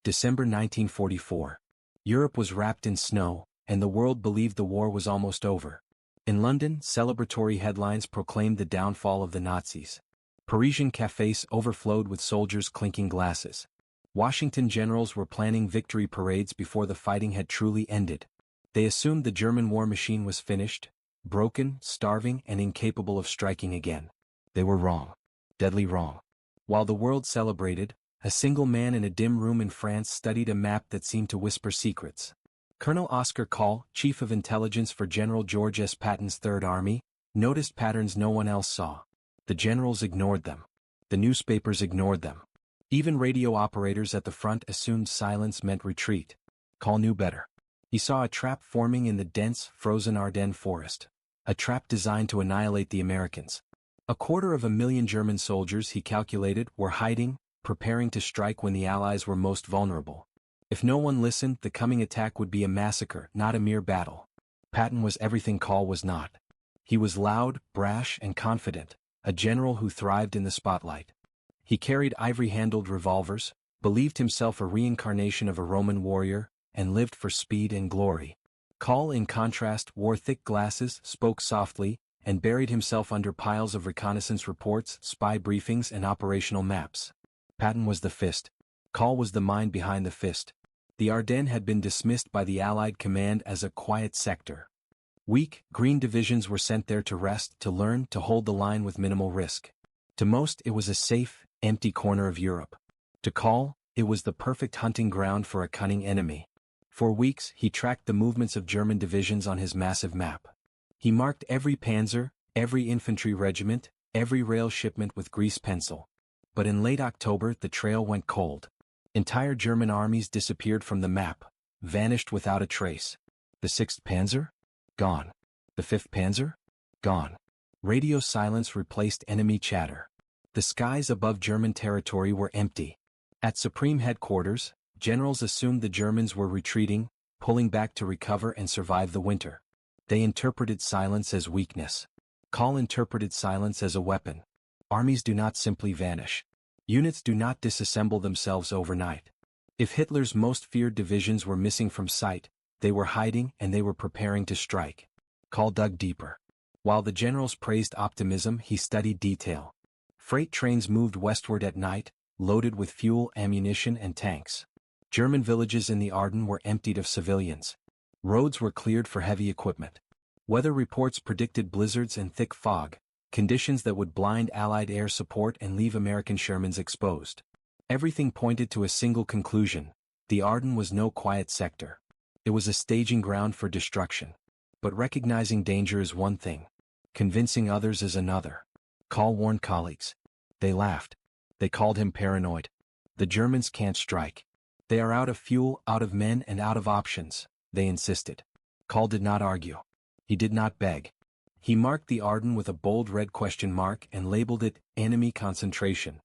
December 1944. Europe was wrapped in snow, and the world believed the war was almost over. In London, celebratory headlines proclaimed the downfall of the Nazis. Parisian cafés overflowed with soldiers clinking glasses. Washington generals were planning victory parades before the fighting had truly ended. They assumed the German war machine was finished, broken, starving, and incapable of striking again. They were wrong. Deadly wrong. While the world celebrated, a single man in a dim room in France studied a map that seemed to whisper secrets. Colonel Oscar Call, chief of intelligence for General George S. Patton's Third Army, noticed patterns no one else saw. The generals ignored them. The newspapers ignored them. Even radio operators at the front assumed silence meant retreat. Call knew better. He saw a trap forming in the dense, frozen Ardennes forest. A trap designed to annihilate the Americans. 250,000 German soldiers, he calculated, were hiding, preparing to strike when the Allies were most vulnerable. If no one listened, the coming attack would be a massacre, not a mere battle. Patton was everything Call was not. He was loud, brash, and confident, a general who thrived in the spotlight. He carried ivory-handled revolvers, believed himself a reincarnation of a Roman warrior, and lived for speed and glory. Call, in contrast, wore thick glasses, spoke softly, and buried himself under piles of reconnaissance reports, spy briefings, and operational maps. Patton was the fist. Call was the mind behind the fist. The Ardennes had been dismissed by the Allied command as a quiet sector. Weak, green divisions were sent there to rest, to learn, to hold the line with minimal risk. To most, it was a safe, empty corner of Europe. To Call, it was the perfect hunting ground for a cunning enemy. For weeks, he tracked the movements of German divisions on his massive map. He marked every panzer, every infantry regiment, every rail shipment with grease pencil. But in late October, the trail went cold. Entire German armies disappeared from the map, vanished without a trace. The 6th Panzer? Gone. The 5th Panzer? Gone. Radio silence replaced enemy chatter. The skies above German territory were empty. At Supreme Headquarters, generals assumed the Germans were retreating, pulling back to recover and survive the winter. They interpreted silence as weakness. Call interpreted silence as a weapon. Armies do not simply vanish. Units do not disassemble themselves overnight. If Hitler's most feared divisions were missing from sight, they were hiding and they were preparing to strike. Call dug deeper. While the generals praised optimism, he studied detail. Freight trains moved westward at night, loaded with fuel, ammunition, and tanks. German villages in the Ardennes were emptied of civilians. Roads were cleared for heavy equipment. Weather reports predicted blizzards and thick fog, conditions that would blind Allied air support and leave American Shermans exposed. Everything pointed to a single conclusion: the Ardennes was no quiet sector. It was a staging ground for destruction. But recognizing danger is one thing. Convincing others is another. Call warned colleagues. They laughed. They called him paranoid. The Germans can't strike. They are out of fuel, out of men, and out of options, they insisted. Call did not argue. He did not beg. He marked the Ardennes with a bold red question mark and labeled it enemy concentration.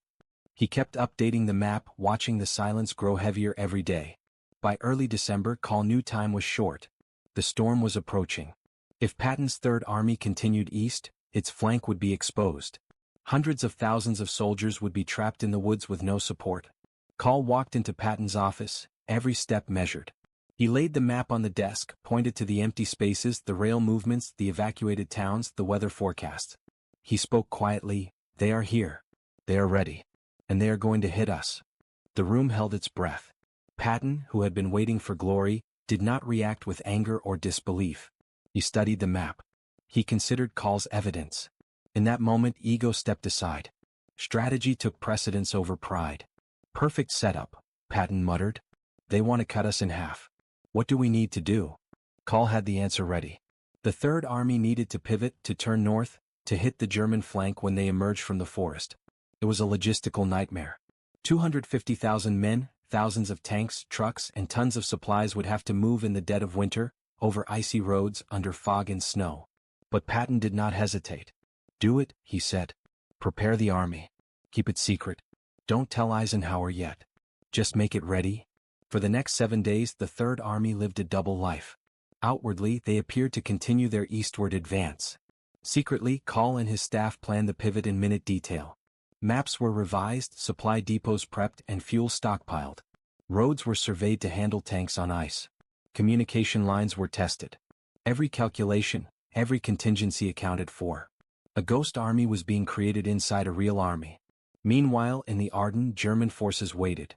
He kept updating the map, watching the silence grow heavier every day. By early December, Call knew time was short. The storm was approaching. If Patton's Third Army continued east, its flank would be exposed. Hundreds of thousands of soldiers would be trapped in the woods with no support. Call walked into Patton's office, every step measured. He laid the map on the desk, pointed to the empty spaces, the rail movements, the evacuated towns, the weather forecast. He spoke quietly. They are here. They are ready. And they are going to hit us. The room held its breath. Patton, who had been waiting for glory, did not react with anger or disbelief. He studied the map. He considered Call's evidence. In that moment, ego stepped aside. Strategy took precedence over pride. Perfect setup, Patton muttered. They want to cut us in half. What do we need to do? Call had the answer ready. The Third Army needed to pivot, to turn north, to hit the German flank when they emerged from the forest. It was a logistical nightmare. 250,000 men, thousands of tanks, trucks, and tons of supplies would have to move in the dead of winter, over icy roads, under fog and snow. But Patton did not hesitate. Do it, he said. Prepare the army. Keep it secret. Don't tell Eisenhower yet. Just make it ready. For the next 7 days, the Third Army lived a double life. Outwardly, they appeared to continue their eastward advance. Secretly, Call and his staff planned the pivot in minute detail. Maps were revised, supply depots prepped, and fuel stockpiled. Roads were surveyed to handle tanks on ice. Communication lines were tested. Every calculation, every contingency accounted for. A ghost army was being created inside a real army. Meanwhile, in the Ardennes, German forces waited.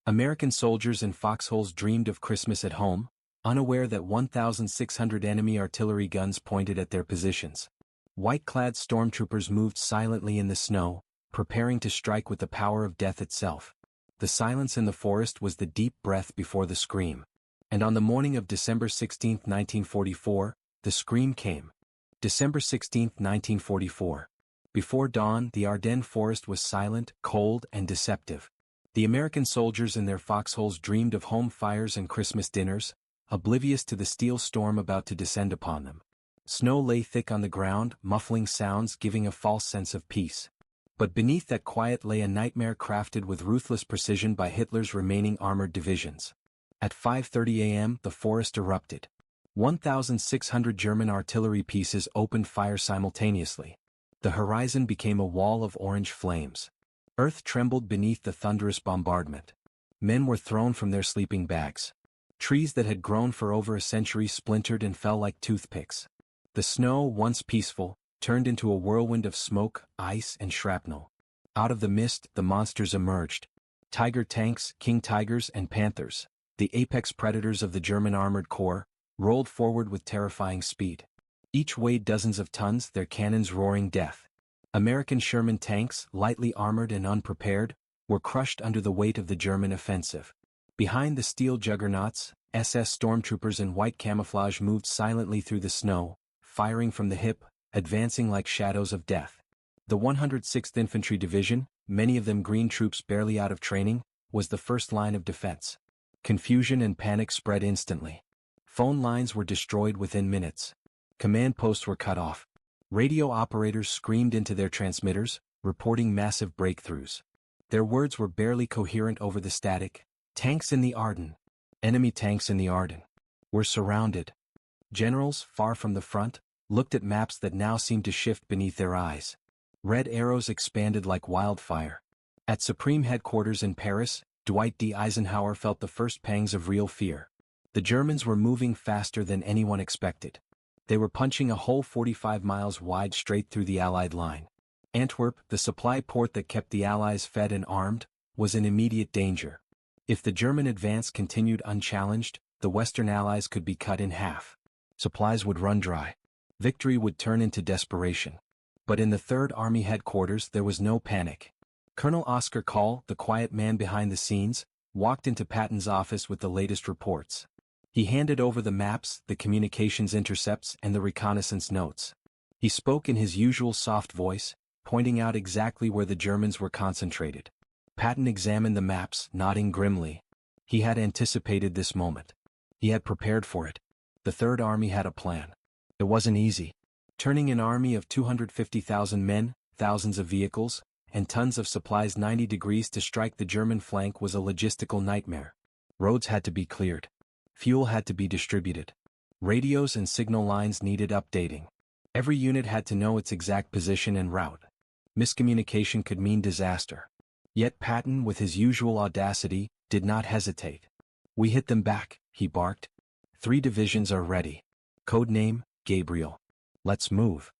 American soldiers in foxholes dreamed of Christmas at home, unaware that 1,600 enemy artillery guns pointed at their positions. White-clad stormtroopers moved silently in the snow, preparing to strike with the power of death itself. The silence in the forest was the deep breath before the scream. And on the morning of December 16, 1944, the scream came. December 16, 1944. Before dawn, the Ardennes forest was silent, cold, and deceptive. The American soldiers in their foxholes dreamed of home fires and Christmas dinners, oblivious to the steel storm about to descend upon them. Snow lay thick on the ground, muffling sounds, giving a false sense of peace. But beneath that quiet lay a nightmare crafted with ruthless precision by Hitler's remaining armored divisions. At 5:30 a.m., the forest erupted. 1,600 German artillery pieces opened fire simultaneously. The horizon became a wall of orange flames. Earth trembled beneath the thunderous bombardment. Men were thrown from their sleeping bags. Trees that had grown for over a century splintered and fell like toothpicks. The snow, once peaceful, turned into a whirlwind of smoke, ice, and shrapnel. Out of the mist, the monsters emerged. Tiger tanks, King Tigers, and Panthers, the apex predators of the German Armored Corps, rolled forward with terrifying speed. Each weighed dozens of tons, their cannons roaring death. American Sherman tanks, lightly armored and unprepared, were crushed under the weight of the German offensive. Behind the steel juggernauts, SS stormtroopers in white camouflage moved silently through the snow, firing from the hip, advancing like shadows of death. The 106th Infantry Division, many of them green troops barely out of training, was the first line of defense. Confusion and panic spread instantly. Phone lines were destroyed within minutes. Command posts were cut off. Radio operators screamed into their transmitters, reporting massive breakthroughs. Their words were barely coherent over the static. Tanks in the Ardennes. Enemy tanks in the Ardennes. We're surrounded. Generals, far from the front, looked at maps that now seemed to shift beneath their eyes. Red arrows expanded like wildfire. At Supreme Headquarters in Paris, Dwight D. Eisenhower felt the first pangs of real fear. The Germans were moving faster than anyone expected. They were punching a hole 45 miles wide straight through the Allied line. Antwerp, the supply port that kept the Allies fed and armed, was in immediate danger. If the German advance continued unchallenged, the Western Allies could be cut in half. Supplies would run dry. Victory would turn into desperation. But in the Third Army headquarters there was no panic. Colonel Oscar Call, the quiet man behind the scenes, walked into Patton's office with the latest reports. He handed over the maps, the communications intercepts, and the reconnaissance notes. He spoke in his usual soft voice, pointing out exactly where the Germans were concentrated. Patton examined the maps, nodding grimly. He had anticipated this moment. He had prepared for it. The Third Army had a plan. It wasn't easy. Turning an army of 250,000 men, thousands of vehicles, and tons of supplies 90 degrees to strike the German flank was a logistical nightmare. Roads had to be cleared. Fuel had to be distributed. Radios and signal lines needed updating. Every unit had to know its exact position and route. Miscommunication could mean disaster. Yet Patton, with his usual audacity, did not hesitate. "We hit them back," he barked. 3 divisions are ready. Code name, Gabriel. Let's move.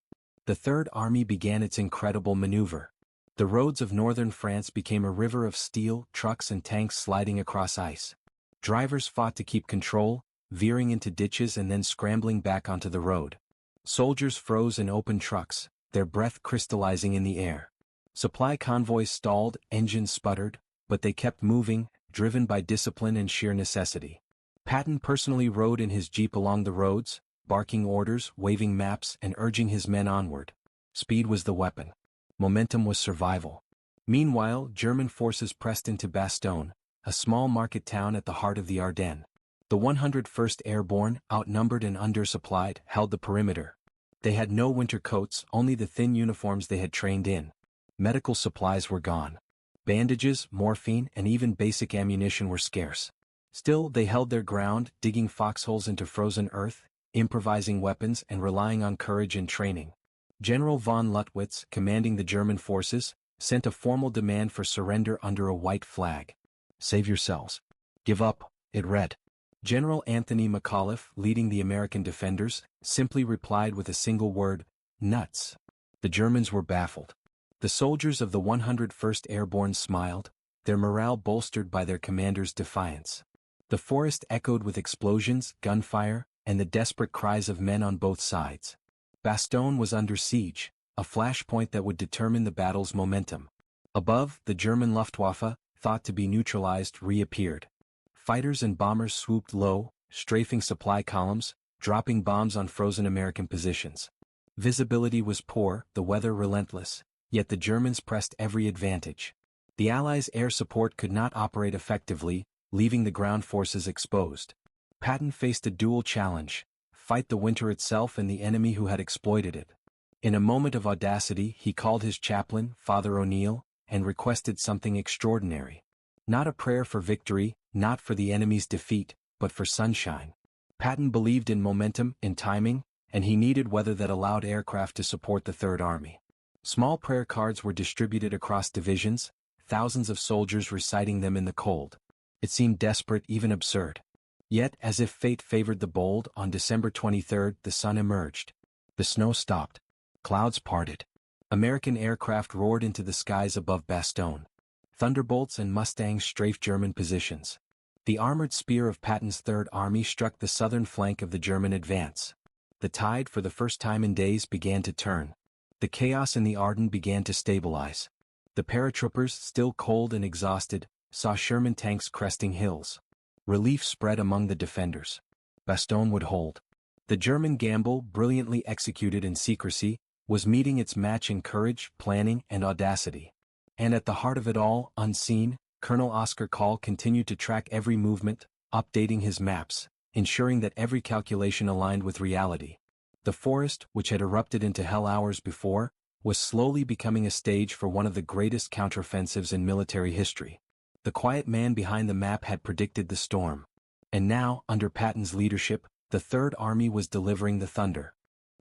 The Third Army began its incredible maneuver. The roads of northern France became a river of steel, trucks and tanks sliding across ice. Drivers fought to keep control, veering into ditches and then scrambling back onto the road. Soldiers froze in open trucks, their breath crystallizing in the air. Supply convoys stalled, engines sputtered, but they kept moving, driven by discipline and sheer necessity. Patton personally rode in his jeep along the roads, barking orders, waving maps, and urging his men onward. Speed was the weapon. Momentum was survival. Meanwhile, German forces pressed into Bastogne, a small market town at the heart of the Ardennes. The 101st Airborne, outnumbered and undersupplied, held the perimeter. They had no winter coats, only the thin uniforms they had trained in. Medical supplies were gone. Bandages, morphine, and even basic ammunition were scarce. Still, they held their ground, digging foxholes into frozen earth, improvising weapons and relying on courage and training. General von Luttwitz, commanding the German forces, sent a formal demand for surrender under a white flag. "Save yourselves. "Give up," it read. General Anthony McAuliffe, leading the American defenders, simply replied with a single word, "Nuts." The Germans were baffled. The soldiers of the 101st Airborne smiled, their morale bolstered by their commander's defiance. The forest echoed with explosions, gunfire, and the desperate cries of men on both sides. Bastogne was under siege, a flashpoint that would determine the battle's momentum. Above, the German Luftwaffe, thought to be neutralized, reappeared. Fighters and bombers swooped low, strafing supply columns, dropping bombs on frozen American positions. Visibility was poor, the weather relentless, yet the Germans pressed every advantage. The Allies' air support could not operate effectively, leaving the ground forces exposed. Patton faced a dual challenge: fight the winter itself and the enemy who had exploited it. In a moment of audacity, he called his chaplain, Father O'Neill, and requested something extraordinary. Not a prayer for victory, not for the enemy's defeat, but for sunshine. Patton believed in momentum, in timing, and he needed weather that allowed aircraft to support the Third Army. Small prayer cards were distributed across divisions, thousands of soldiers reciting them in the cold. It seemed desperate, even absurd. Yet, as if fate favored the bold, on December 23, the sun emerged. The snow stopped. Clouds parted. American aircraft roared into the skies above Bastogne. Thunderbolts and Mustangs strafed German positions. The armored spear of Patton's Third Army struck the southern flank of the German advance. The tide, for the first time in days, began to turn. The chaos in the Ardennes began to stabilize. The paratroopers, still cold and exhausted, saw Sherman tanks cresting hills. Relief spread among the defenders. Bastogne would hold. The German gamble, brilliantly executed in secrecy, was meeting its match in courage, planning, and audacity. And at the heart of it all, unseen, Colonel Oscar Call continued to track every movement, updating his maps, ensuring that every calculation aligned with reality. The forest, which had erupted into hell hours before, was slowly becoming a stage for one of the greatest counteroffensives in military history. The quiet man behind the map had predicted the storm. And now, under Patton's leadership, the Third Army was delivering the thunder.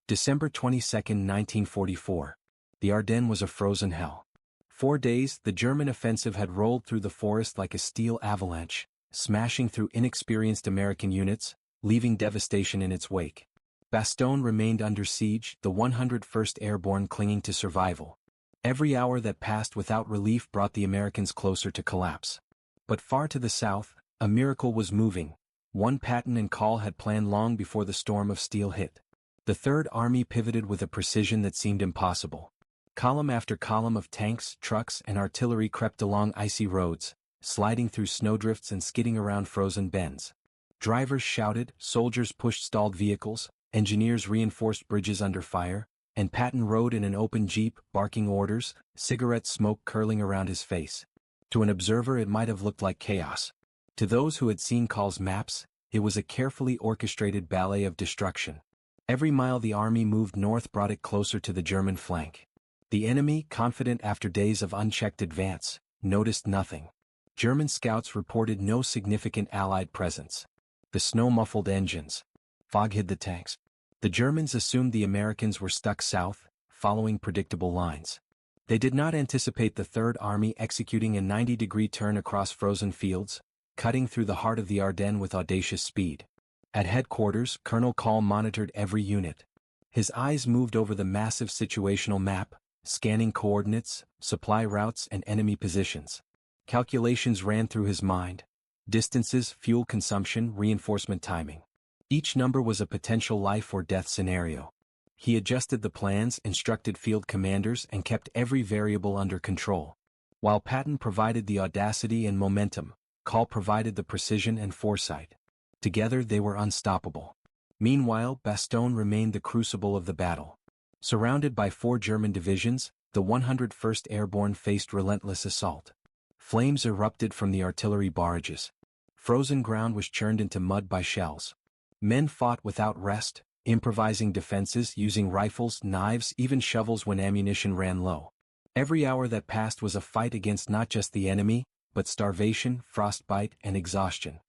December 22, 1944. The Ardennes was a frozen hell. 4 days, the German offensive had rolled through the forest like a steel avalanche, smashing through inexperienced American units, leaving devastation in its wake. Bastogne remained under siege, the 101st Airborne clinging to survival. Every hour that passed without relief brought the Americans closer to collapse. But far to the south, a miracle was moving, one Patton and Call had planned long before the storm of steel hit. The Third Army pivoted with a precision that seemed impossible. Column after column of tanks, trucks, and artillery crept along icy roads, sliding through snowdrifts and skidding around frozen bends. Drivers shouted, soldiers pushed stalled vehicles, engineers reinforced bridges under fire, and Patton rode in an open jeep, barking orders, cigarette smoke curling around his face. To an observer it might have looked like chaos. To those who had seen Call's maps, it was a carefully orchestrated ballet of destruction. Every mile the army moved north brought it closer to the German flank. The enemy, confident after days of unchecked advance, noticed nothing. German scouts reported no significant Allied presence. The snow muffled engines. Fog hid the tanks. The Germans assumed the Americans were stuck south, following predictable lines. They did not anticipate the Third Army executing a 90-degree turn across frozen fields, cutting through the heart of the Ardennes with audacious speed. At headquarters, Colonel Call monitored every unit. His eyes moved over the massive situational map, scanning coordinates, supply routes, and enemy positions. Calculations ran through his mind. Distances, fuel consumption, reinforcement timing. Each number was a potential life or death scenario. He adjusted the plans, instructed field commanders, and kept every variable under control. While Patton provided the audacity and momentum, Call provided the precision and foresight. Together they were unstoppable. Meanwhile, Bastogne remained the crucible of the battle. Surrounded by 4 German divisions, the 101st Airborne faced relentless assault. Flames erupted from the artillery barrages. Frozen ground was churned into mud by shells. Men fought without rest, improvising defenses, using rifles, knives, even shovels when ammunition ran low. Every hour that passed was a fight against not just the enemy, but starvation, frostbite, and exhaustion.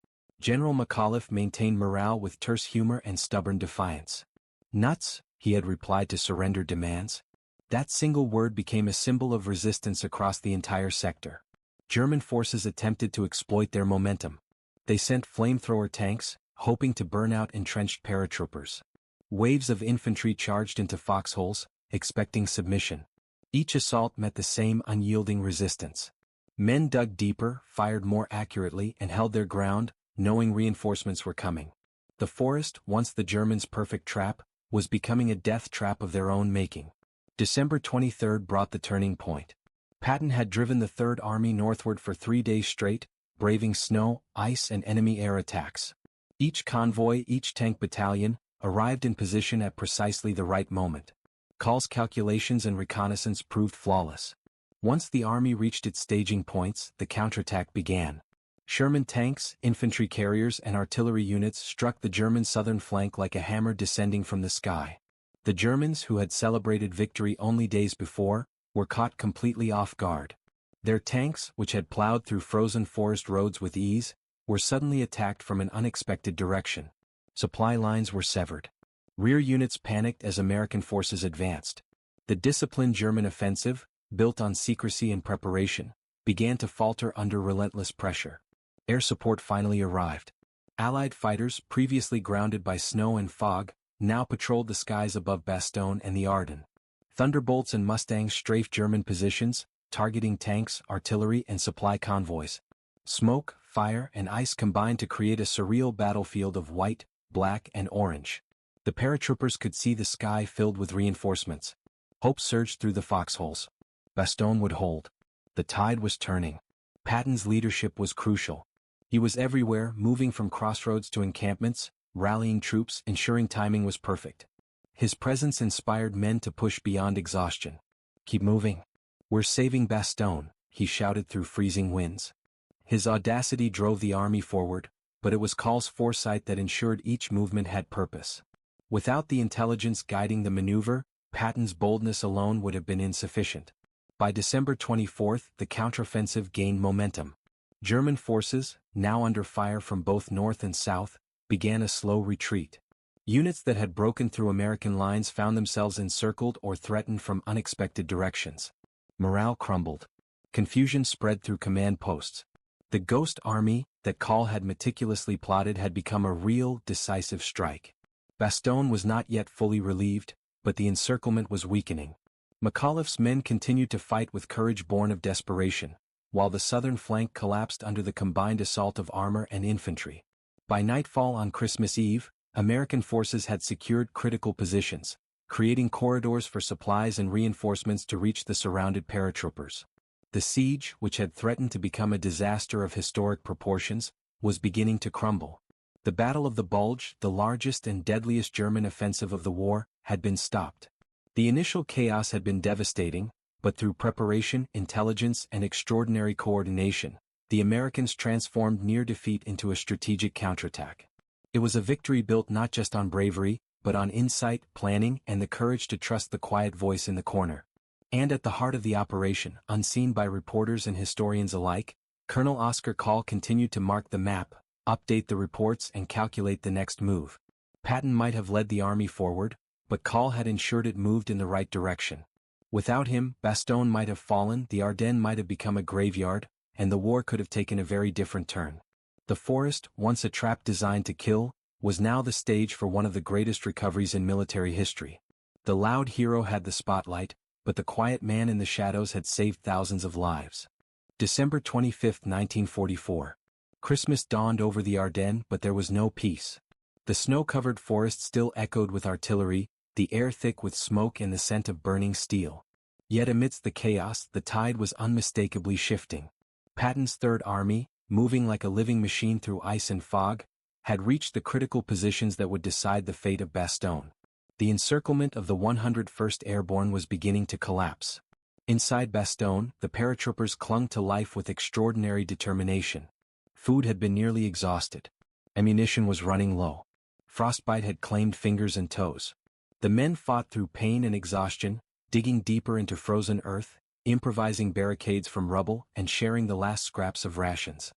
General McAuliffe maintained morale with terse humor and stubborn defiance. "Nuts," he had replied to surrender demands. That single word became a symbol of resistance across the entire sector. German forces attempted to exploit their momentum. They sent flamethrower tanks, hoping to burn out entrenched paratroopers. Waves of infantry charged into foxholes, expecting submission. Each assault met the same unyielding resistance. Men dug deeper, fired more accurately, and held their ground, knowing reinforcements were coming. The forest, once the Germans' perfect trap, was becoming a death trap of their own making. December 23 brought the turning point. Patton had driven the Third Army northward for 3 days straight, braving snow, ice, and enemy air attacks. Each convoy, each tank battalion, arrived in position at precisely the right moment. Call's calculations and reconnaissance proved flawless. Once the army reached its staging points, the counterattack began. Sherman tanks, infantry carriers, and artillery units struck the German southern flank like a hammer descending from the sky. The Germans, who had celebrated victory only days before, were caught completely off guard. Their tanks, which had plowed through frozen forest roads with ease, were suddenly attacked from an unexpected direction. Supply lines were severed. Rear units panicked as American forces advanced. The disciplined German offensive, built on secrecy and preparation, began to falter under relentless pressure. Air support finally arrived. Allied fighters, previously grounded by snow and fog, now patrolled the skies above Bastogne and the Ardennes. Thunderbolts and Mustangs strafed German positions, targeting tanks, artillery, and supply convoys. Smoke, fire, and ice combined to create a surreal battlefield of white, black, and orange. The paratroopers could see the sky filled with reinforcements. Hope surged through the foxholes. Bastogne would hold. The tide was turning. Patton's leadership was crucial. He was everywhere, moving from crossroads to encampments, rallying troops, ensuring timing was perfect. His presence inspired men to push beyond exhaustion. "Keep moving. We're saving Bastogne," he shouted through freezing winds. His audacity drove the army forward, but it was Call's foresight that ensured each movement had purpose. Without the intelligence guiding the maneuver, Patton's boldness alone would have been insufficient. By December 24, the counteroffensive gained momentum. German forces, now under fire from both north and south, began a slow retreat. Units that had broken through American lines found themselves encircled or threatened from unexpected directions. Morale crumbled. Confusion spread through command posts. The ghost army that Call had meticulously plotted had become a real, decisive strike. Bastogne was not yet fully relieved, but the encirclement was weakening. McAuliffe's men continued to fight with courage born of desperation, while the southern flank collapsed under the combined assault of armor and infantry. By nightfall on Christmas Eve, American forces had secured critical positions, creating corridors for supplies and reinforcements to reach the surrounded paratroopers. The siege, which had threatened to become a disaster of historic proportions, was beginning to crumble. The Battle of the Bulge, the largest and deadliest German offensive of the war, had been stopped. The initial chaos had been devastating, but through preparation, intelligence, and extraordinary coordination, the Americans transformed near defeat into a strategic counterattack. It was a victory built not just on bravery, but on insight, planning, and the courage to trust the quiet voice in the corner. And at the heart of the operation, unseen by reporters and historians alike, Colonel Oscar Call continued to mark the map, update the reports, and calculate the next move. Patton might have led the army forward, but Call had ensured it moved in the right direction. Without him, Bastogne might have fallen, the Ardennes might have become a graveyard, and the war could have taken a very different turn. The forest, once a trap designed to kill, was now the stage for one of the greatest recoveries in military history. The loud hero had the spotlight, but the quiet man in the shadows had saved thousands of lives. December 25, 1944. Christmas dawned over the Ardennes, but there was no peace. The snow-covered forest still echoed with artillery, the air thick with smoke and the scent of burning steel. Yet amidst the chaos, the tide was unmistakably shifting. Patton's Third Army, moving like a living machine through ice and fog, had reached the critical positions that would decide the fate of Bastogne. The encirclement of the 101st Airborne was beginning to collapse. Inside Bastogne, the paratroopers clung to life with extraordinary determination. Food had been nearly exhausted. Ammunition was running low. Frostbite had claimed fingers and toes. The men fought through pain and exhaustion, digging deeper into frozen earth, improvising barricades from rubble, and sharing the last scraps of rations.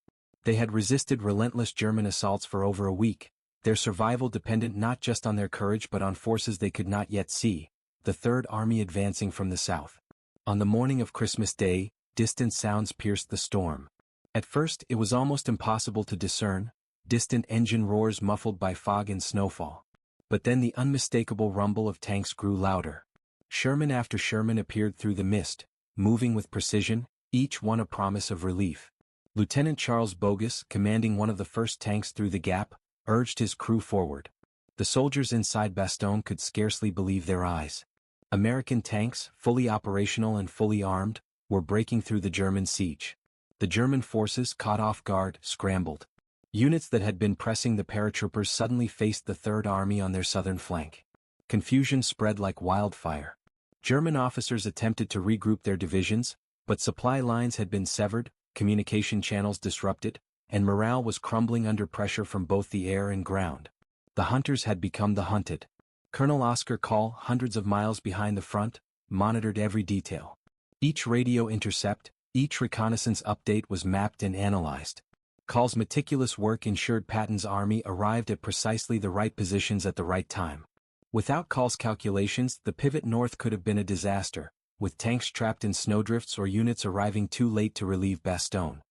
They had resisted relentless German assaults for over a week, their survival dependent not just on their courage but on forces they could not yet see, the Third Army advancing from the south. On the morning of Christmas Day, distant sounds pierced the storm. At first it was almost impossible to discern, distant engine roars muffled by fog and snowfall. But then the unmistakable rumble of tanks grew louder. Sherman after Sherman appeared through the mist, moving with precision, each one a promise of relief. Lieutenant Charles Bogus, commanding one of the first tanks through the gap, urged his crew forward. The soldiers inside Bastogne could scarcely believe their eyes. American tanks, fully operational and fully armed, were breaking through the German siege. The German forces, caught off guard, scrambled. Units that had been pressing the paratroopers suddenly faced the Third Army on their southern flank. Confusion spread like wildfire. German officers attempted to regroup their divisions, but supply lines had been severed, communication channels disrupted, and morale was crumbling under pressure from both the air and ground. The hunters had become the hunted. Colonel Oscar Call, hundreds of miles behind the front, monitored every detail. Each radio intercept, each reconnaissance update was mapped and analyzed. Call's meticulous work ensured Patton's army arrived at precisely the right positions at the right time. Without Call's calculations, the pivot north could have been a disaster, with tanks trapped in snowdrifts or units arriving too late to relieve Bastogne.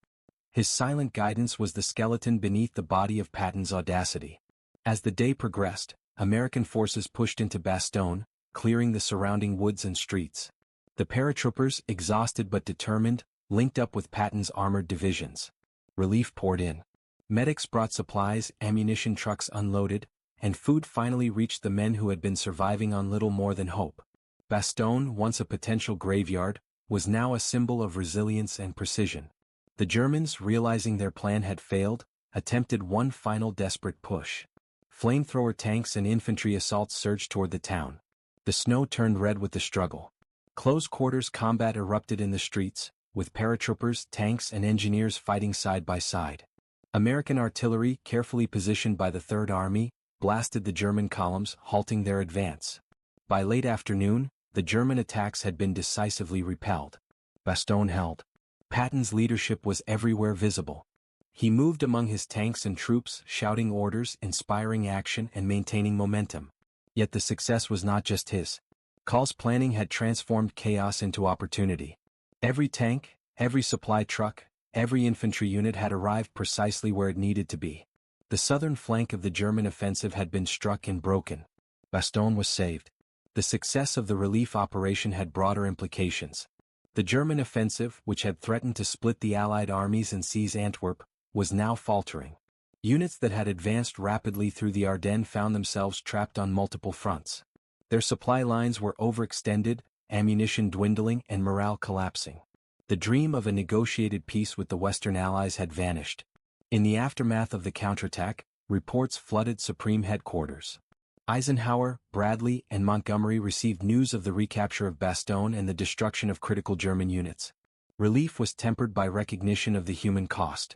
His silent guidance was the skeleton beneath the body of Patton's audacity. As the day progressed, American forces pushed into Bastogne, clearing the surrounding woods and streets. The paratroopers, exhausted but determined, linked up with Patton's armored divisions. Relief poured in. Medics brought supplies, ammunition trucks unloaded, and food finally reached the men who had been surviving on little more than hope. Bastogne, once a potential graveyard, was now a symbol of resilience and precision. The Germans, realizing their plan had failed, attempted one final desperate push. Flamethrower tanks and infantry assaults surged toward the town. The snow turned red with the struggle. Close-quarters combat erupted in the streets, with paratroopers, tanks and engineers fighting side by side. American artillery, carefully positioned by the Third Army, blasted the German columns, halting their advance. By late afternoon, the German attacks had been decisively repelled. Bastogne held. Patton's leadership was everywhere visible. He moved among his tanks and troops, shouting orders, inspiring action and maintaining momentum. Yet the success was not just his. Call's planning had transformed chaos into opportunity. Every tank, every supply truck, every infantry unit had arrived precisely where it needed to be. The southern flank of the German offensive had been struck and broken. Bastogne was saved. The success of the relief operation had broader implications. The German offensive, which had threatened to split the Allied armies and seize Antwerp, was now faltering. Units that had advanced rapidly through the Ardennes found themselves trapped on multiple fronts. Their supply lines were overextended, ammunition dwindling and morale collapsing. The dream of a negotiated peace with the Western Allies had vanished. In the aftermath of the counterattack, reports flooded Supreme Headquarters. Eisenhower, Bradley, and Montgomery received news of the recapture of Bastogne and the destruction of critical German units. Relief was tempered by recognition of the human cost.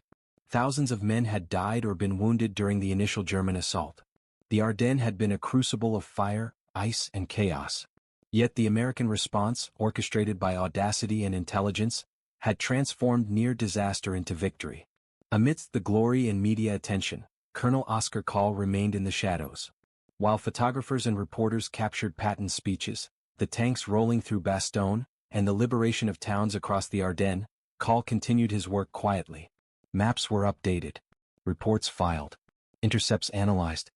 Thousands of men had died or been wounded during the initial German assault. The Ardennes had been a crucible of fire, ice, and chaos. Yet the American response, orchestrated by audacity and intelligence, had transformed near disaster into victory. Amidst the glory and media attention, Colonel Oscar Call remained in the shadows. While photographers and reporters captured Patton's speeches, the tanks rolling through Bastogne, and the liberation of towns across the Ardennes, Call continued his work quietly. Maps were updated. Reports filed. Intercepts analyzed.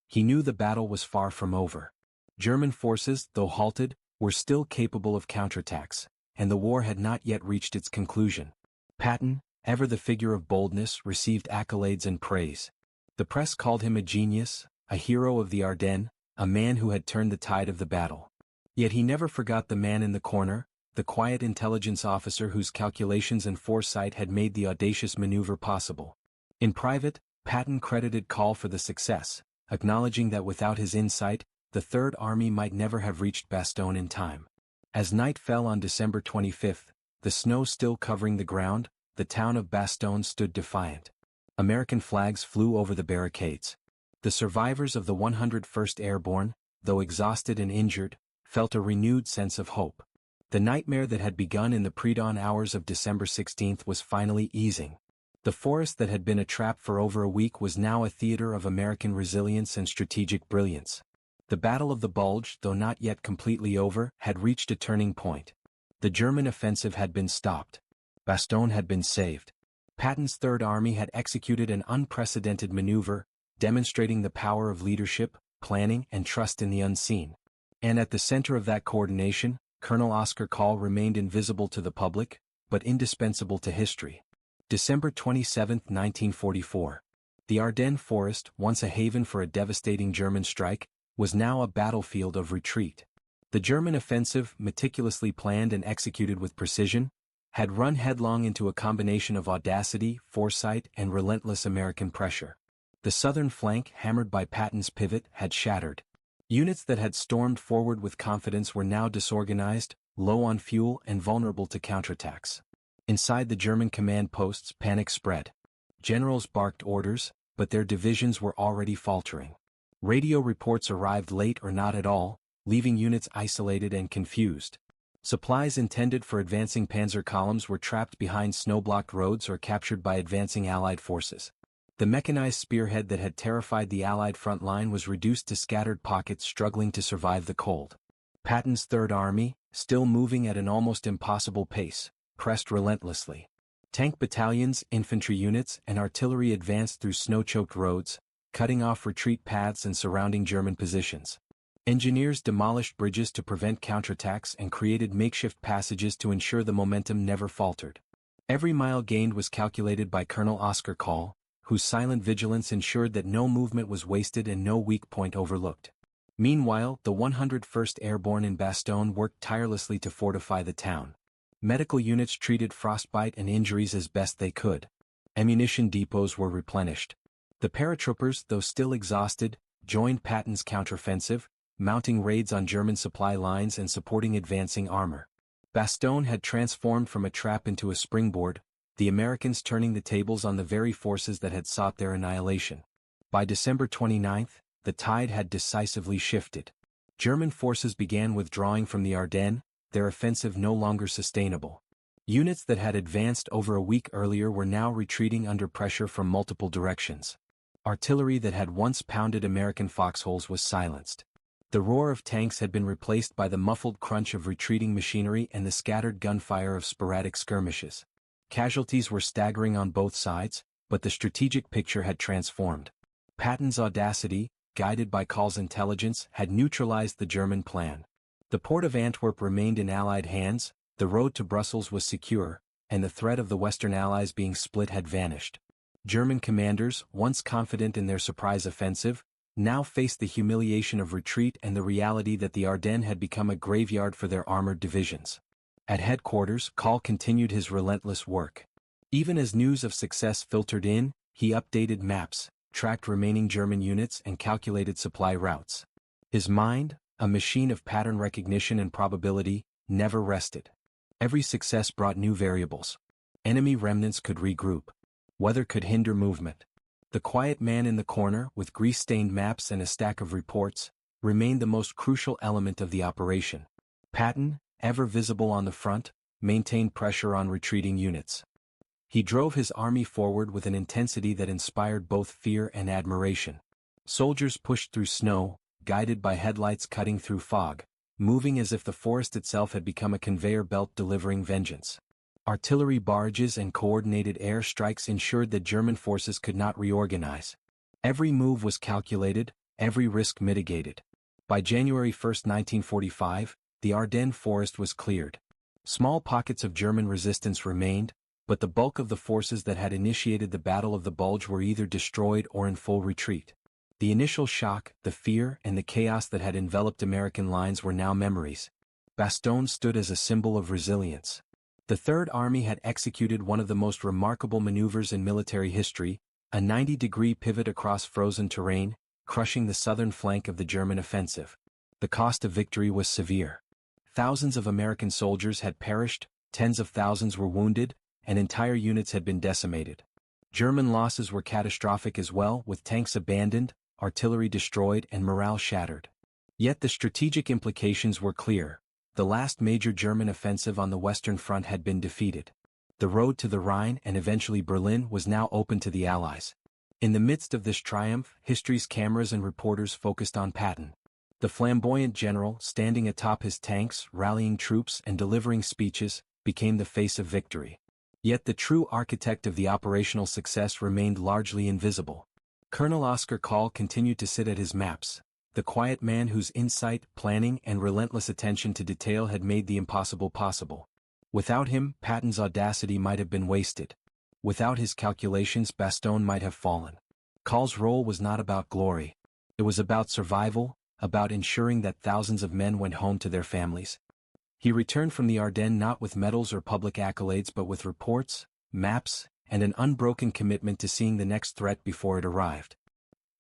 He knew the battle was far from over. German forces, though halted, were still capable of counterattacks, and the war had not yet reached its conclusion. Patton, ever the figure of boldness, received accolades and praise. The press called him a genius, a hero of the Ardennes, a man who had turned the tide of the battle. Yet he never forgot the man in the corner, the quiet intelligence officer whose calculations and foresight had made the audacious maneuver possible. In private, Patton credited Call for the success, acknowledging that without his insight, the Third Army might never have reached Bastogne in time. As night fell on December 25, the snow still covering the ground, the town of Bastogne stood defiant. American flags flew over the barricades. The survivors of the 101st Airborne, though exhausted and injured, felt a renewed sense of hope. The nightmare that had begun in the pre-dawn hours of December 16 was finally easing. The forest that had been a trap for over a week was now a theater of American resilience and strategic brilliance. The Battle of the Bulge, though not yet completely over, had reached a turning point. The German offensive had been stopped. Bastogne had been saved. Patton's Third Army had executed an unprecedented maneuver, demonstrating the power of leadership, planning, and trust in the unseen. And at the center of that coordination, Colonel Oscar Call remained invisible to the public, but indispensable to history. December 27, 1944. The Ardennes Forest, once a haven for a devastating German strike, was now a battlefield of retreat. The German offensive, meticulously planned and executed with precision, had run headlong into a combination of audacity, foresight, and relentless American pressure. The southern flank, hammered by Patton's pivot, had shattered. Units that had stormed forward with confidence were now disorganized, low on fuel, and vulnerable to counterattacks. Inside the German command posts, panic spread. Generals barked orders, but their divisions were already faltering. Radio reports arrived late or not at all, leaving units isolated and confused. Supplies intended for advancing panzer columns were trapped behind snow-blocked roads or captured by advancing Allied forces. The mechanized spearhead that had terrified the Allied front line was reduced to scattered pockets struggling to survive the cold. Patton's Third Army, still moving at an almost impossible pace, pressed relentlessly. Tank battalions, infantry units, and artillery advanced through snow-choked roads, cutting off retreat paths and surrounding German positions. Engineers demolished bridges to prevent counterattacks and created makeshift passages to ensure the momentum never faltered. Every mile gained was calculated by Colonel Oscar Call, whose silent vigilance ensured that no movement was wasted and no weak point overlooked. Meanwhile, the 101st Airborne in Bastogne worked tirelessly to fortify the town. Medical units treated frostbite and injuries as best they could. Ammunition depots were replenished. The paratroopers, though still exhausted, joined Patton's counteroffensive, mounting raids on German supply lines and supporting advancing armor. Bastogne had transformed from a trap into a springboard, the Americans turning the tables on the very forces that had sought their annihilation. By December 29, the tide had decisively shifted. German forces began withdrawing from the Ardennes, their offensive no longer sustainable. Units that had advanced over a week earlier were now retreating under pressure from multiple directions. Artillery that had once pounded American foxholes was silenced. The roar of tanks had been replaced by the muffled crunch of retreating machinery and the scattered gunfire of sporadic skirmishes. Casualties were staggering on both sides, but the strategic picture had transformed. Patton's audacity, guided by Call's intelligence, had neutralized the German plan. The port of Antwerp remained in Allied hands, the road to Brussels was secure, and the threat of the Western Allies being split had vanished. German commanders, once confident in their surprise offensive, now faced the humiliation of retreat and the reality that the Ardennes had become a graveyard for their armored divisions. At headquarters, Call continued his relentless work. Even as news of success filtered in, he updated maps, tracked remaining German units and calculated supply routes. His mind, a machine of pattern recognition and probability, never rested. Every success brought new variables. Enemy remnants could regroup. Weather could hinder movement. The quiet man in the corner, with grease-stained maps and a stack of reports, remained the most crucial element of the operation. Patton, ever visible on the front, maintained pressure on retreating units. He drove his army forward with an intensity that inspired both fear and admiration. Soldiers pushed through snow, guided by headlights cutting through fog, moving as if the forest itself had become a conveyor belt delivering vengeance. Artillery barrages and coordinated air strikes ensured that German forces could not reorganize. Every move was calculated, every risk mitigated. By January 1, 1945, the Ardennes forest was cleared. Small pockets of German resistance remained, but the bulk of the forces that had initiated the Battle of the Bulge were either destroyed or in full retreat. The initial shock, the fear, and the chaos that had enveloped American lines were now memories. Bastogne stood as a symbol of resilience. The Third Army had executed one of the most remarkable maneuvers in military history, a 90-degree pivot across frozen terrain, crushing the southern flank of the German offensive. The cost of victory was severe. Thousands of American soldiers had perished, tens of thousands were wounded, and entire units had been decimated. German losses were catastrophic as well, with tanks abandoned, artillery destroyed, and morale shattered. Yet the strategic implications were clear. The last major German offensive on the Western Front had been defeated. The road to the Rhine and eventually Berlin was now open to the Allies. In the midst of this triumph, history's cameras and reporters focused on Patton. The flamboyant general, standing atop his tanks, rallying troops and delivering speeches, became the face of victory. Yet the true architect of the operational success remained largely invisible. Colonel Oscar Call continued to sit at his maps, the quiet man whose insight, planning, and relentless attention to detail had made the impossible possible. Without him, Patton's audacity might have been wasted. Without his calculations, Bastogne might have fallen. Call's role was not about glory. It was about survival, about ensuring that thousands of men went home to their families. He returned from the Ardennes not with medals or public accolades but with reports, maps, and an unbroken commitment to seeing the next threat before it arrived.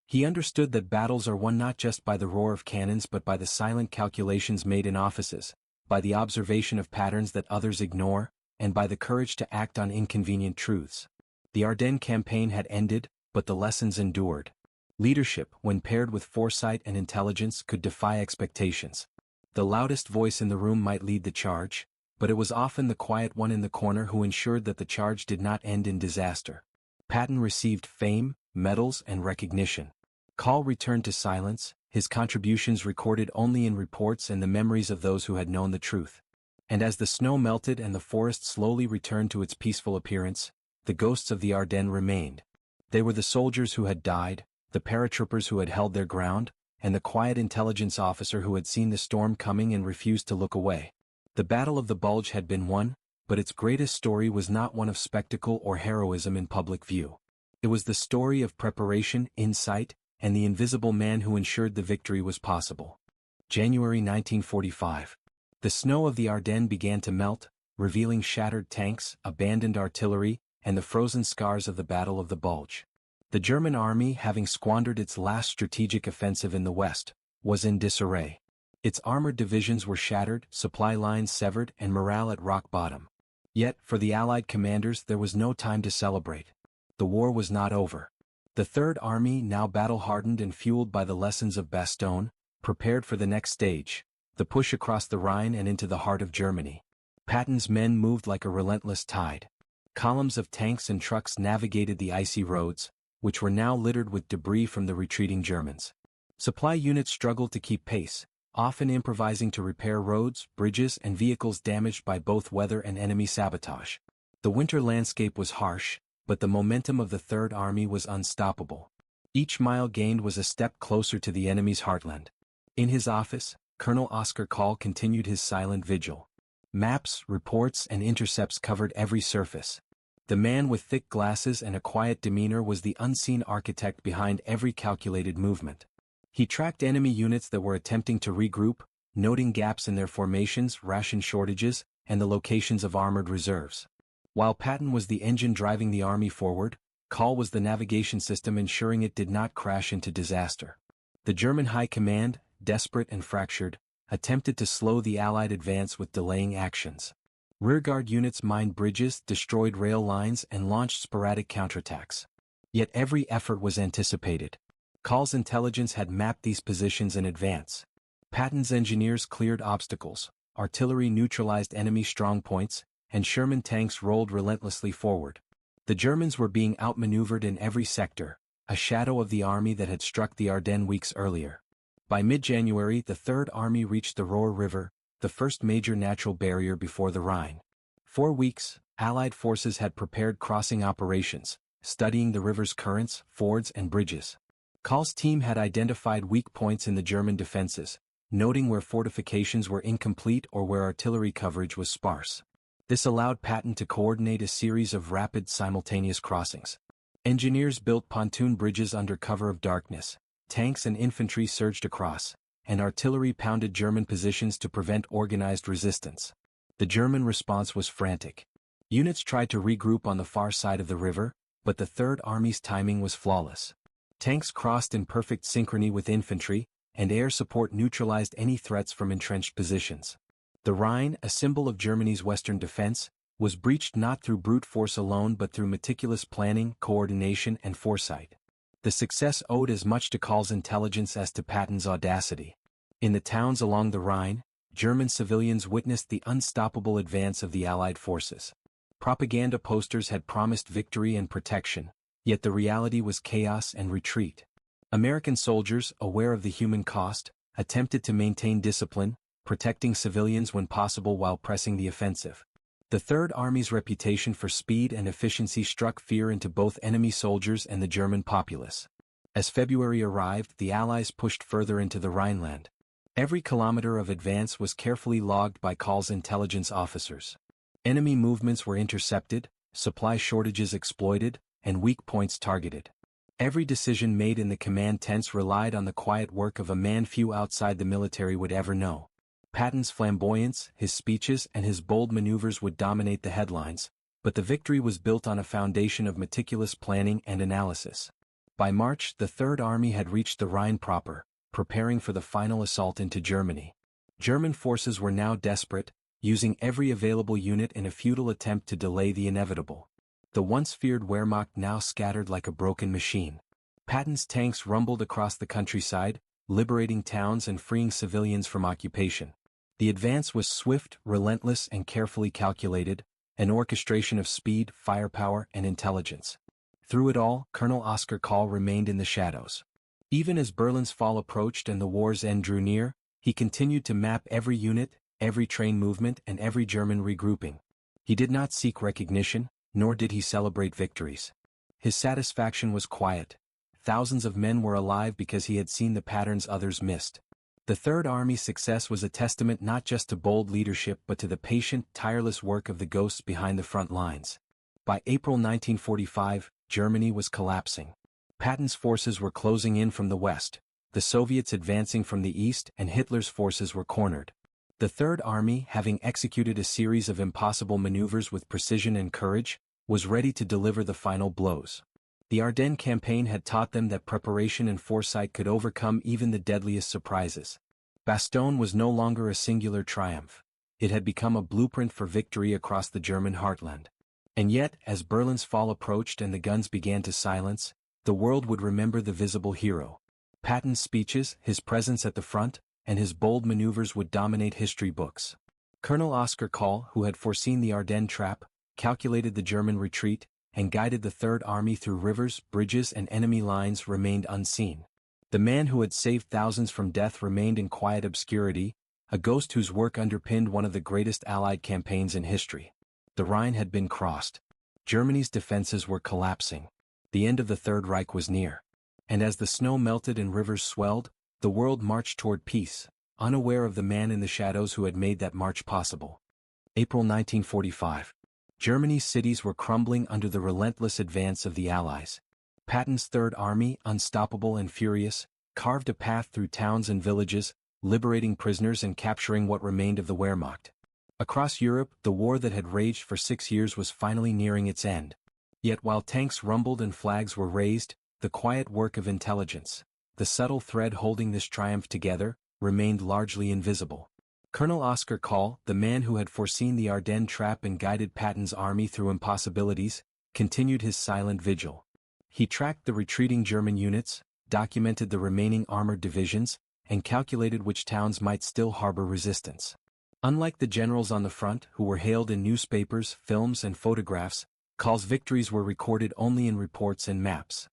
He understood that battles are won not just by the roar of cannons but by the silent calculations made in offices, by the observation of patterns that others ignore, and by the courage to act on inconvenient truths. The Ardennes campaign had ended, but the lessons endured. Leadership, when paired with foresight and intelligence, could defy expectations. The loudest voice in the room might lead the charge, but it was often the quiet one in the corner who ensured that the charge did not end in disaster. Patton received fame, medals, and recognition. Call returned to silence, his contributions recorded only in reports and the memories of those who had known the truth. And as the snow melted and the forest slowly returned to its peaceful appearance, the ghosts of the Ardennes remained. They were the soldiers who had died, the paratroopers who had held their ground, and the quiet intelligence officer who had seen the storm coming and refused to look away. The Battle of the Bulge had been won, but its greatest story was not one of spectacle or heroism in public view. It was the story of preparation, insight, and the invisible man who ensured the victory was possible. January 1945. The snow of the Ardennes began to melt, revealing shattered tanks, abandoned artillery, and the frozen scars of the Battle of the Bulge. The German army, having squandered its last strategic offensive in the west, was in disarray. Its armored divisions were shattered, supply lines severed, and morale at rock bottom. Yet, for the Allied commanders there was no time to celebrate. The war was not over. The Third Army, now battle-hardened and fueled by the lessons of Bastogne, prepared for the next stage, the push across the Rhine and into the heart of Germany. Patton's men moved like a relentless tide. Columns of tanks and trucks navigated the icy roads, which were now littered with debris from the retreating Germans. Supply units struggled to keep pace, often improvising to repair roads, bridges, and vehicles damaged by both weather and enemy sabotage. The winter landscape was harsh, but the momentum of the Third Army was unstoppable. Each mile gained was a step closer to the enemy's heartland. In his office, Colonel Oscar Call continued his silent vigil. Maps, reports, and intercepts covered every surface. The man with thick glasses and a quiet demeanor was the unseen architect behind every calculated movement. He tracked enemy units that were attempting to regroup, noting gaps in their formations, ration shortages, and the locations of armored reserves. While Patton was the engine driving the army forward, Call was the navigation system ensuring it did not crash into disaster. The German high command, desperate and fractured, attempted to slow the Allied advance with delaying actions. Rearguard units mined bridges, destroyed rail lines, and launched sporadic counterattacks. Yet every effort was anticipated. Call's intelligence had mapped these positions in advance. Patton's engineers cleared obstacles, artillery neutralized enemy strongpoints, and Sherman tanks rolled relentlessly forward. The Germans were being outmaneuvered in every sector, a shadow of the army that had struck the Ardennes weeks earlier. By mid-January, the Third Army reached the Roer River, the first major natural barrier before the Rhine. 4 weeks, Allied forces had prepared crossing operations, studying the river's currents, fords, and bridges. Call's team had identified weak points in the German defenses, noting where fortifications were incomplete or where artillery coverage was sparse. This allowed Patton to coordinate a series of rapid simultaneous crossings. Engineers built pontoon bridges under cover of darkness, tanks and infantry surged across, and artillery pounded German positions to prevent organized resistance. The German response was frantic. Units tried to regroup on the far side of the river, but the Third Army's timing was flawless. Tanks crossed in perfect synchrony with infantry, and air support neutralized any threats from entrenched positions. The Rhine, a symbol of Germany's western defense, was breached not through brute force alone but through meticulous planning, coordination, and foresight. The success owed as much to Call's intelligence as to Patton's audacity. In the towns along the Rhine, German civilians witnessed the unstoppable advance of the Allied forces. Propaganda posters had promised victory and protection, yet the reality was chaos and retreat. American soldiers, aware of the human cost, attempted to maintain discipline, protecting civilians when possible while pressing the offensive. The Third Army's reputation for speed and efficiency struck fear into both enemy soldiers and the German populace. As February arrived, the Allies pushed further into the Rhineland. Every kilometer of advance was carefully logged by Kahl's intelligence officers. Enemy movements were intercepted, supply shortages exploited, and weak points targeted. Every decision made in the command tents relied on the quiet work of a man few outside the military would ever know. Patton's flamboyance, his speeches, and his bold maneuvers would dominate the headlines, but the victory was built on a foundation of meticulous planning and analysis. By March, the Third Army had reached the Rhine proper, preparing for the final assault into Germany. German forces were now desperate, using every available unit in a futile attempt to delay the inevitable. The once feared Wehrmacht now scattered like a broken machine. Patton's tanks rumbled across the countryside, liberating towns and freeing civilians from occupation. The advance was swift, relentless, and carefully calculated, an orchestration of speed, firepower, and intelligence. Through it all, Colonel Oskar Kahl remained in the shadows. Even as Berlin's fall approached and the war's end drew near, he continued to map every unit, every train movement, and every German regrouping. He did not seek recognition, nor did he celebrate victories. His satisfaction was quiet. Thousands of men were alive because he had seen the patterns others missed. The Third Army's success was a testament not just to bold leadership but to the patient, tireless work of the ghosts behind the front lines. By April 1945, Germany was collapsing. Patton's forces were closing in from the west, the Soviets advancing from the east, and Hitler's forces were cornered. The Third Army, having executed a series of impossible maneuvers with precision and courage, was ready to deliver the final blows. The Ardennes campaign had taught them that preparation and foresight could overcome even the deadliest surprises. Bastogne was no longer a singular triumph. It had become a blueprint for victory across the German heartland. And yet, as Berlin's fall approached and the guns began to silence, the world would remember the visible hero. Patton's speeches, his presence at the front, and his bold maneuvers would dominate history books. Colonel Oskar Kahl, who had foreseen the Ardennes trap, calculated the German retreat, and guided the Third Army through rivers, bridges, and enemy lines, remained unseen. The man who had saved thousands from death remained in quiet obscurity, a ghost whose work underpinned one of the greatest Allied campaigns in history. The Rhine had been crossed. Germany's defenses were collapsing. The end of the Third Reich was near. And as the snow melted and rivers swelled, the world marched toward peace, unaware of the man in the shadows who had made that march possible. April 1945. Germany's cities were crumbling under the relentless advance of the Allies. Patton's Third Army, unstoppable and furious, carved a path through towns and villages, liberating prisoners and capturing what remained of the Wehrmacht. Across Europe, the war that had raged for 6 years was finally nearing its end. Yet while tanks rumbled and flags were raised, the quiet work of intelligence, the subtle thread holding this triumph together, remained largely invisible. Colonel Oskar Kahl, the man who had foreseen the Ardennes trap and guided Patton's army through impossibilities, continued his silent vigil. He tracked the retreating German units, documented the remaining armored divisions, and calculated which towns might still harbor resistance. Unlike the generals on the front, who were hailed in newspapers, films, and photographs, Kahl's victories were recorded only in reports and maps.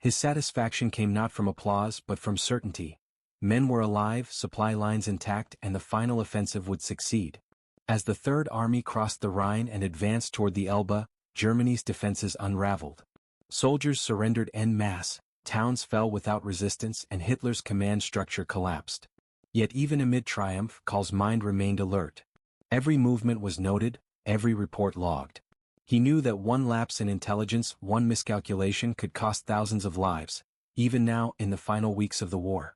His satisfaction came not from applause but from certainty. Men were alive, supply lines intact, and the final offensive would succeed. As the Third Army crossed the Rhine and advanced toward the Elbe, Germany's defenses unraveled. Soldiers surrendered en masse, towns fell without resistance, and Hitler's command structure collapsed. Yet even amid triumph, Kahl's mind remained alert. Every movement was noted, every report logged. He knew that one lapse in intelligence, one miscalculation could cost thousands of lives, even now in the final weeks of the war.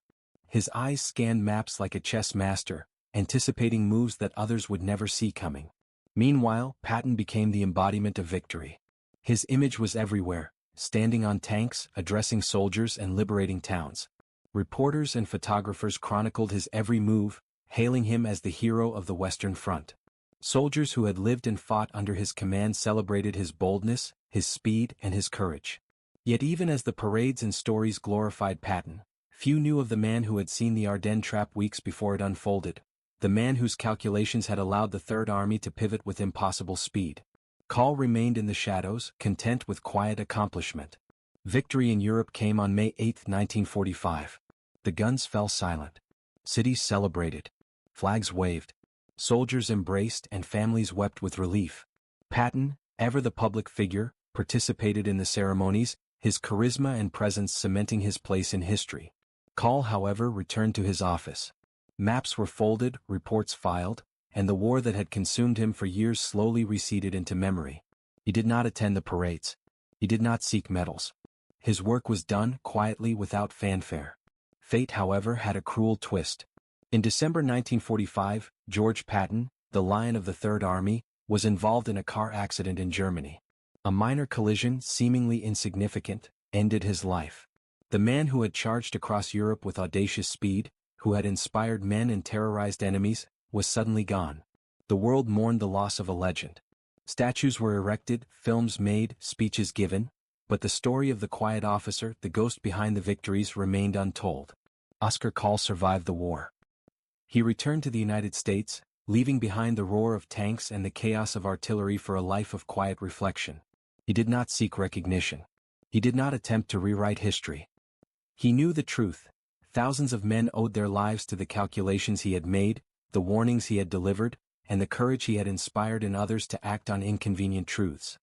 His eyes scanned maps like a chess master, anticipating moves that others would never see coming. Meanwhile, Patton became the embodiment of victory. His image was everywhere, standing on tanks, addressing soldiers, and liberating towns. Reporters and photographers chronicled his every move, hailing him as the hero of the Western Front. Soldiers who had lived and fought under his command celebrated his boldness, his speed, and his courage. Yet even as the parades and stories glorified Patton, few knew of the man who had seen the Ardennes trap weeks before it unfolded, the man whose calculations had allowed the Third Army to pivot with impossible speed. Kahl remained in the shadows, content with quiet accomplishment. Victory in Europe came on May 8, 1945. The guns fell silent. Cities celebrated. Flags waved. Soldiers embraced and families wept with relief. Patton, ever the public figure, participated in the ceremonies, his charisma and presence cementing his place in history. Call, however, returned to his office. Maps were folded, reports filed, and the war that had consumed him for years slowly receded into memory. He did not attend the parades. He did not seek medals. His work was done quietly without fanfare. Fate, however, had a cruel twist. In December 1945, George Patton, the Lion of the Third Army, was involved in a car accident in Germany. A minor collision, seemingly insignificant, ended his life. The man who had charged across Europe with audacious speed, who had inspired men and terrorized enemies, was suddenly gone. The world mourned the loss of a legend. Statues were erected, films made, speeches given, but the story of the quiet officer, the ghost behind the victories, remained untold. Oscar Call survived the war. He returned to the United States, leaving behind the roar of tanks and the chaos of artillery for a life of quiet reflection. He did not seek recognition. He did not attempt to rewrite history. He knew the truth. Thousands of men owed their lives to the calculations he had made, the warnings he had delivered, and the courage he had inspired in others to act on inconvenient truths.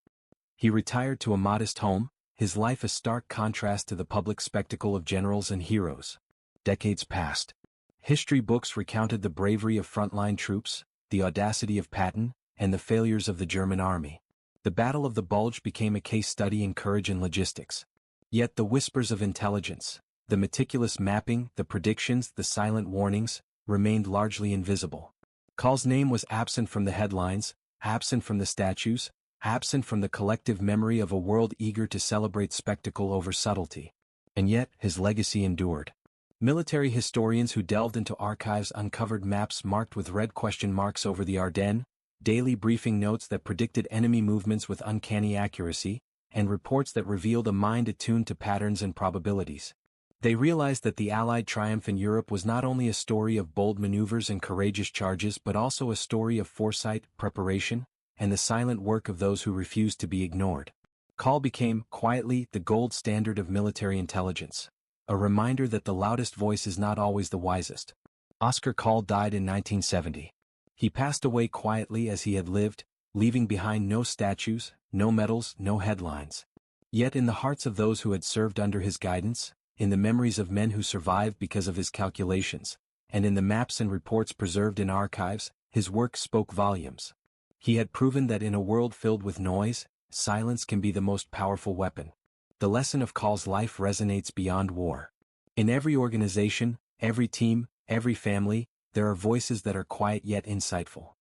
He retired to a modest home, his life a stark contrast to the public spectacle of generals and heroes. Decades passed. History books recounted the bravery of frontline troops, the audacity of Patton, and the failures of the German army. The Battle of the Bulge became a case study in courage and logistics. Yet the whispers of intelligence, the meticulous mapping, the predictions, the silent warnings, remained largely invisible. Call's name was absent from the headlines, absent from the statues, absent from the collective memory of a world eager to celebrate spectacle over subtlety. And yet, his legacy endured. Military historians who delved into archives uncovered maps marked with red question marks over the Ardennes, daily briefing notes that predicted enemy movements with uncanny accuracy, and reports that revealed a mind attuned to patterns and probabilities. They realized that the Allied triumph in Europe was not only a story of bold maneuvers and courageous charges but also a story of foresight, preparation, and the silent work of those who refused to be ignored. Call became, quietly, the gold standard of military intelligence. A reminder that the loudest voice is not always the wisest. Oscar Call died in 1970. He passed away quietly as he had lived, leaving behind no statues, no medals, no headlines. Yet in the hearts of those who had served under his guidance, in the memories of men who survived because of his calculations, and in the maps and reports preserved in archives, his work spoke volumes. He had proven that in a world filled with noise, silence can be the most powerful weapon. The lesson of Call's life resonates beyond war. In every organization, every team, every family, there are voices that are quiet yet insightful.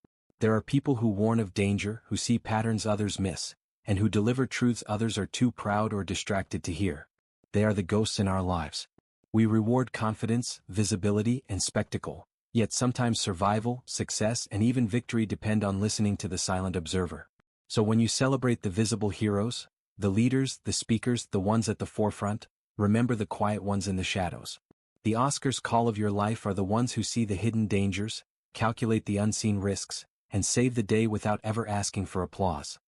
There are people who warn of danger, who see patterns others miss, and who deliver truths others are too proud or distracted to hear. They are the ghosts in our lives. We reward confidence, visibility, and spectacle, yet sometimes survival, success, and even victory depend on listening to the silent observer. So when you celebrate the visible heroes, the leaders, the speakers, the ones at the forefront, remember the quiet ones in the shadows. The Oscars Call of your life are the ones who see the hidden dangers, calculate the unseen risks, and save the day without ever asking for applause.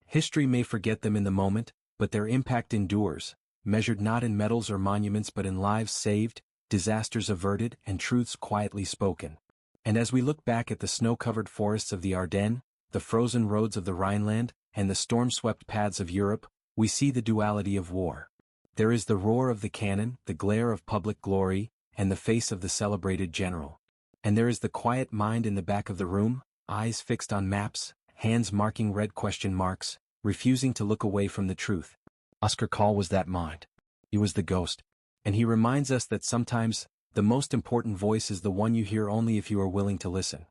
History may forget them in the moment, but their impact endures, measured not in medals or monuments but in lives saved, disasters averted, and truths quietly spoken. And as we look back at the snow-covered forests of the Ardennes, the frozen roads of the Rhineland, and the storm-swept paths of Europe, we see the duality of war. There is the roar of the cannon, the glare of public glory, and the face of the celebrated general. And there is the quiet mind in the back of the room, eyes fixed on maps, hands marking red question marks, refusing to look away from the truth. Oscar Call was that mind. He was the ghost. And he reminds us that sometimes, the most important voice is the one you hear only if you are willing to listen.